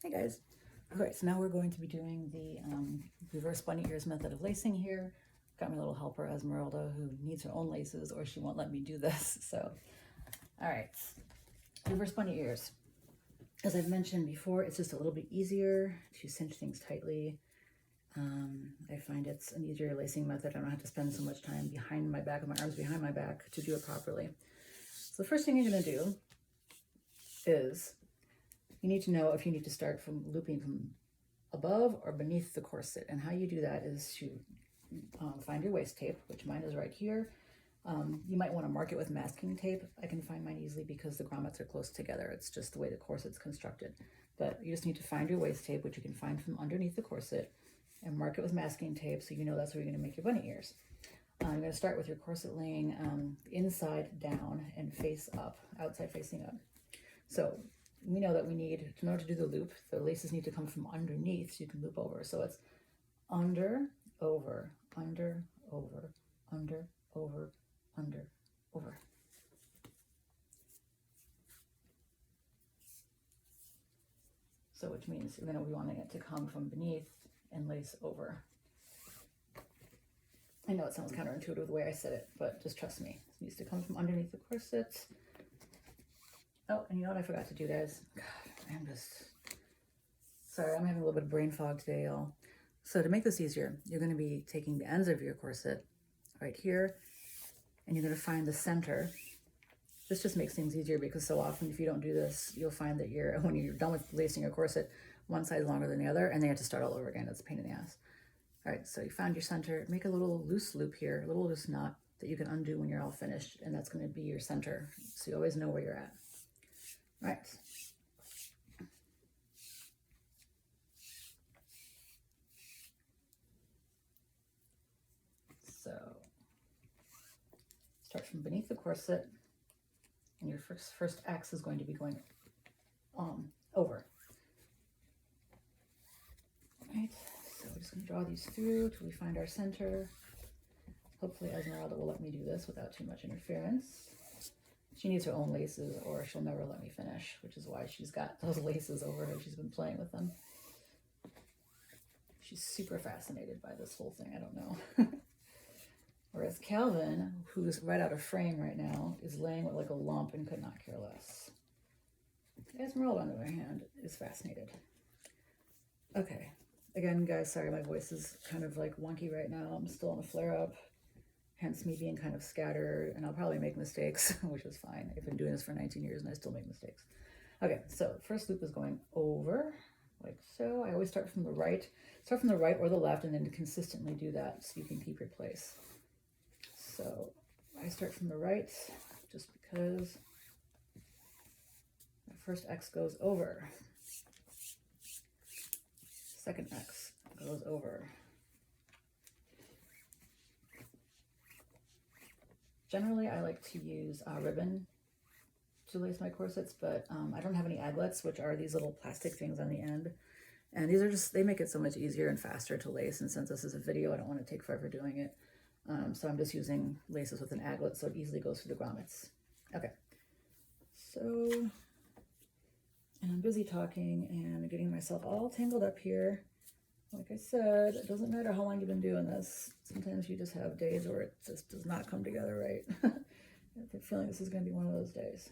Hey guys. Okay, so now we're going to be doing the reverse bunny ears method of lacing here. Got my little helper Esmeralda who needs her own laces or she won't let me do this. So, all right, reverse bunny ears. As I've mentioned before, it's just a little bit easier to cinch things tightly. I find it's an easier lacing method. I don't have to spend so much time behind my back with my arms behind my back to do it properly. So the first thing you're going to do is you need to know if you need to start from looping from above or beneath the corset. And how you do that is to find your waist tape, which mine is right here. You might want to mark it with masking tape. I can find mine easily because the grommets are close together. It's just the way the corset's constructed. But you just need to find your waist tape, which you can find from underneath the corset, and mark it with masking tape so you know that's where you're going to make your bunny ears. You're going to start with your corset laying inside down and face up, outside facing up. So we know that we need, in order to do the loop, the laces need to come from underneath so you can loop over. So it's under, over, under, over, under, over, under, over. So which means you're going to be wanting it to come from beneath and lace over. I know it sounds counterintuitive the way I said it, but just trust me. It needs to come from underneath the corset. Oh, and you know what I forgot to do, guys? God, I'm just... Sorry, I'm having a little bit of brain fog today, y'all. So to make this easier, you're going to be taking the ends of your corset right here, and you're going to find the center. This just makes things easier because so often if you don't do this, you'll find that when you're done with lacing your corset, one side is longer than the other, and then you have to start all over again. It's a pain in the ass. All right, so you found your center. Make a little loose loop here, a little loose knot that you can undo when you're all finished, and that's going to be your center, so you always know where you're at. Right. So start from beneath the corset, and your first X is going to be going over. Right. So we're just going to draw these through till we find our center. Hopefully Esmeralda will let me do this without too much interference. She needs her own laces or she'll never let me finish, which is why she's got those laces over her. She's been playing with them. She's super fascinated by this whole thing. I don't know. Whereas Calvin, who's right out of frame right now, is laying with like a lump and could not care less. Esmeralda, on the other hand, is fascinated. Okay. Again, guys, sorry, my voice is kind of like wonky right now. I'm still in a flare-up. Hence me being kind of scattered, and I'll probably make mistakes, which is fine. I've been doing this for 19 years and I still make mistakes. Okay, so first loop is going over, like so. I always start from the right or the left, and then consistently do that so you can keep your place. So I start from the right just because my first X goes over. Second X goes over. Generally, I like to use ribbon to lace my corsets, but I don't have any aglets, which are these little plastic things on the end. And these are just, they make it so much easier and faster to lace. And since this is a video, I don't want to take forever doing it. So I'm just using laces with an aglet so it easily goes through the grommets. Okay, so, and I'm busy talking and getting myself all tangled up here. Like I said, it doesn't matter how long you've been doing this. Sometimes you just have days where it just does not come together right. I have the feeling this is going to be one of those days.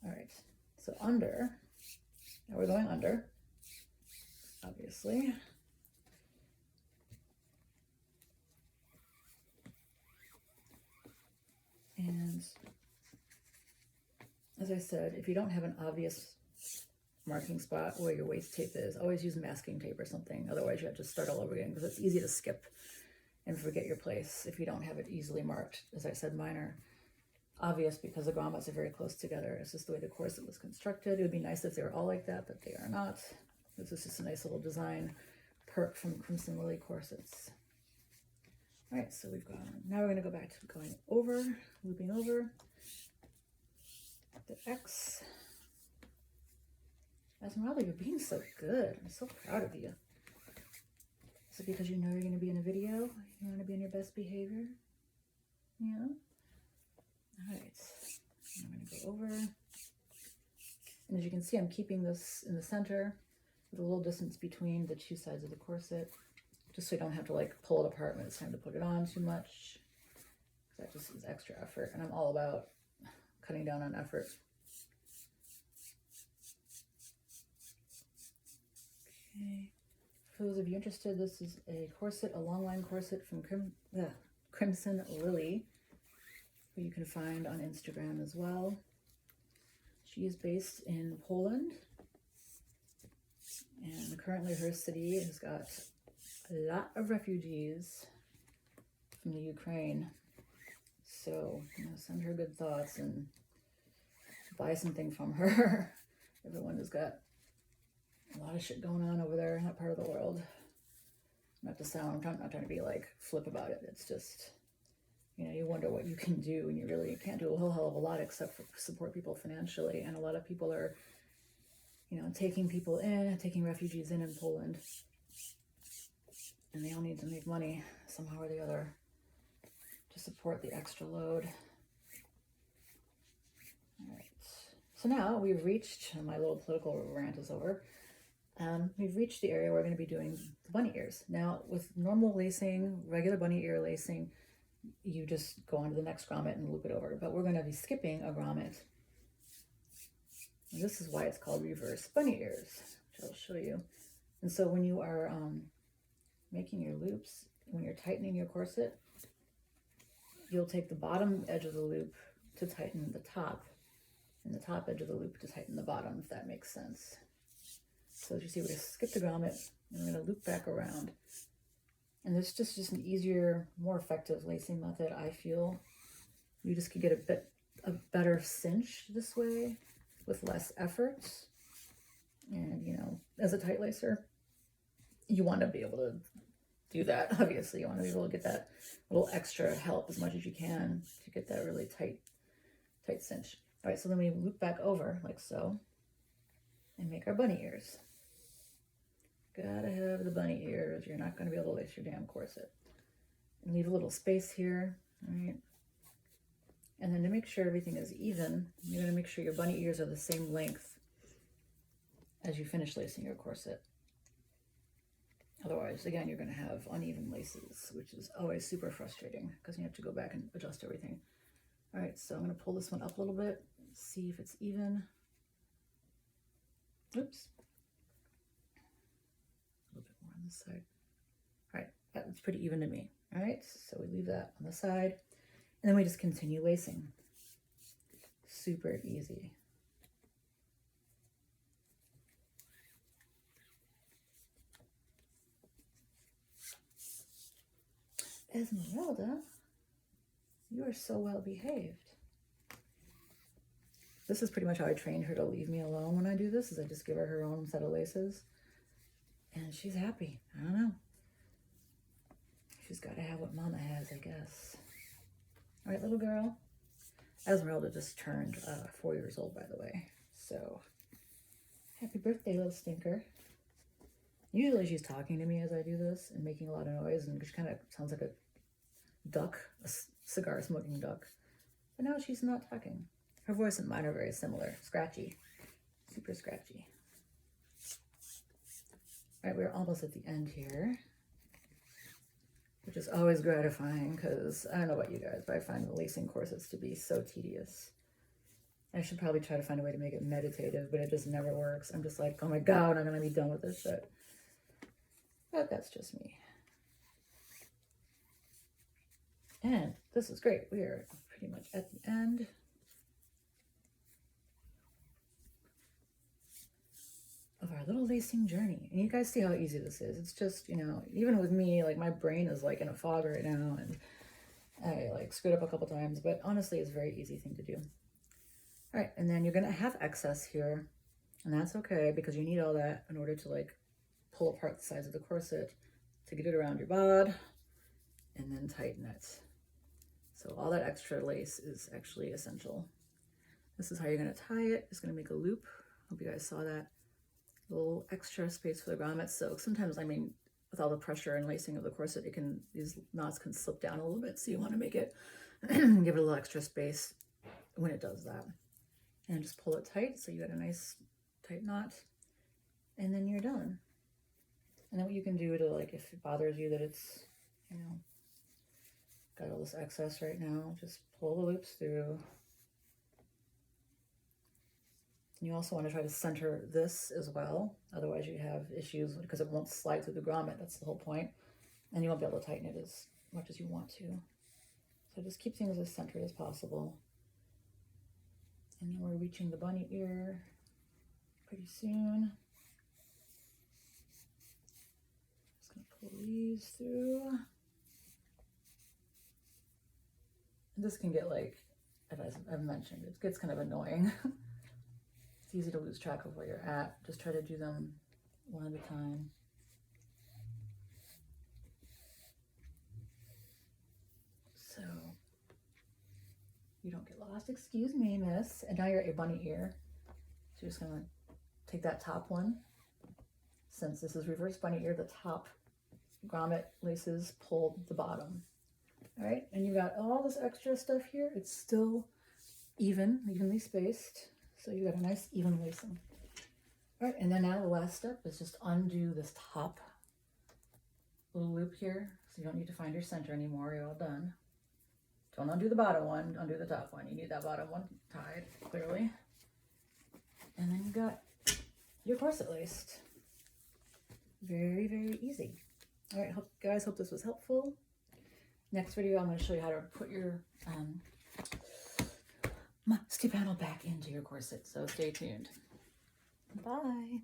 All right, so under. Now we're going under, obviously. And as I said, if you don't have an obvious marking spot where your waist tape is, always use masking tape or something. Otherwise you have to start all over again because it's easy to skip and forget your place if you don't have it easily marked. As I said, mine are obvious because the grommets are very close together. It's just the way the corset was constructed. It would be nice if they were all like that, but they are not. This is just a nice little design perk from Crimson Lily corsets. All right, so we've gone, now we're going to go back to going over, looping over the X. Esmeralda, you're being so good. I'm so proud of you. Is it because you know you're going to be in a video? You want to be on your best behavior? Yeah? All right. I'm going to go over. And as you can see, I'm keeping this in the center. with a little distance between the two sides of the corset, just so you don't have to like pull it apart when it's time to put it on too much. That just is extra effort, and I'm all about cutting down on effort. Okay. For those of you interested, this is a corset, a long line corset from Crimson Lily, who you can find on Instagram as well. She is based in Poland, and currently her city has got a lot of refugees from the Ukraine. So, send her good thoughts and buy something from her. Everyone has got a lot of shit going on over there in that part of the world. I'm not trying to be like flip about it. It's just, you wonder what you can do, and you really can't do a whole hell of a lot except for support people financially. And a lot of people are, taking refugees in Poland. And they all need to make money somehow or the other to support the extra load. All right. So now we've reached, my little political rant is over. We've reached the area where we're going to be doing the bunny ears. Now, with normal lacing, regular bunny ear lacing, you just go on to the next grommet and loop it over. But we're going to be skipping a grommet. And this is why it's called reverse bunny ears, which I'll show you. And so when you are making your loops, when you're tightening your corset, you'll take the bottom edge of the loop to tighten the top, and the top edge of the loop to tighten the bottom, if that makes sense. So as you see, we're going to skip the grommet, and we're going to loop back around. And this is just an easier, more effective lacing method, I feel. You just could get a better cinch this way with less effort. And, as a tight lacer, you want to be able to do that, obviously. You want to be able to get that little extra help as much as you can to get that really tight cinch. All right, so then we loop back over like so and make our bunny ears. Gotta have the bunny ears. You're not going to be able to lace your damn corset. And leave a little space here, all right? And then to make sure everything is even, you're going to make sure your bunny ears are the same length as you finish lacing your corset. Otherwise, again, you're going to have uneven laces, which is always super frustrating because you have to go back and adjust everything. All right, so I'm going to pull this one up a little bit, see if it's even. Oops. A little bit more on this side. All right, that's pretty even to me. All right, so we leave that on the side, and then we just continue lacing. Super easy. Esmeralda, you are so well behaved. This is pretty much how I trained her to leave me alone when I do this, is I just give her her own set of laces. And she's happy. I don't know. She's got to have what Mama has, I guess. All right, little girl. Esmeralda just turned 4 years old, by the way. So, happy birthday, little stinker. Usually she's talking to me as I do this and making a lot of noise, and she kind of sounds like a duck, a cigar smoking duck. But now she's not talking. Her voice and mine are very similar. Scratchy. Super scratchy. All right, we're almost at the end here, which is always gratifying because I don't know about you guys, but I find the lacing corsets to be so tedious. I should probably try to find a way to make it meditative, but it just never works. I'm just like, oh my God, I'm going to be done with this shit. But that's just me. And this is great. We are pretty much at the end. Of our little lacing journey. And you guys see how easy this is. It's just, even with me, like my brain is like in a fog right now, and I like screwed up a couple times, but honestly, it's a very easy thing to do. All right, and then you're gonna have excess here, and that's okay because you need all that in order to like pull apart the sides of the corset to get it around your bod and then tighten it. So all that extra lace is actually essential. This is how you're gonna tie it. It's gonna make a loop. Hope you guys saw that. A little extra space for the grommets. So sometimes, with all the pressure and lacing of the corset, these knots can slip down a little bit. So you want to make it, give it a little extra space when it does that. And just pull it tight so you get a nice tight knot. and then you're done. And then what you can do to, like, if it bothers you that it's, you know, got all this excess right now, just pull the loops through. And you also want to try to center this as well. Otherwise you have issues because it won't slide through the grommet. That's the whole point. And you won't be able to tighten it as much as you want to. So just keep things as centered as possible. And then we're reaching the bunny ear pretty soon. Just gonna pull these through. And this can get, like, as I've mentioned, it gets kind of annoying. It's easy to lose track of where you're at. Just try to do them one at a time. So you don't get lost. Excuse me, miss. And now you're at your bunny ear. So you're just gonna take that top one. Since this is reverse bunny ear, the top grommet laces pull the bottom. All right, and you got all this extra stuff here. It's still evenly spaced. So you got a nice even lacing. All right, and then now the last step is just undo this top little loop here. So you don't need to find your center anymore. You're all done. Don't undo the bottom one, undo the top one. You need that bottom one tied, clearly. And then you got your corset laced. Very, very easy. All right, guys, hope this was helpful. Next video, I'm going to show you how to put your musty panel back into your corset. So stay tuned. Bye.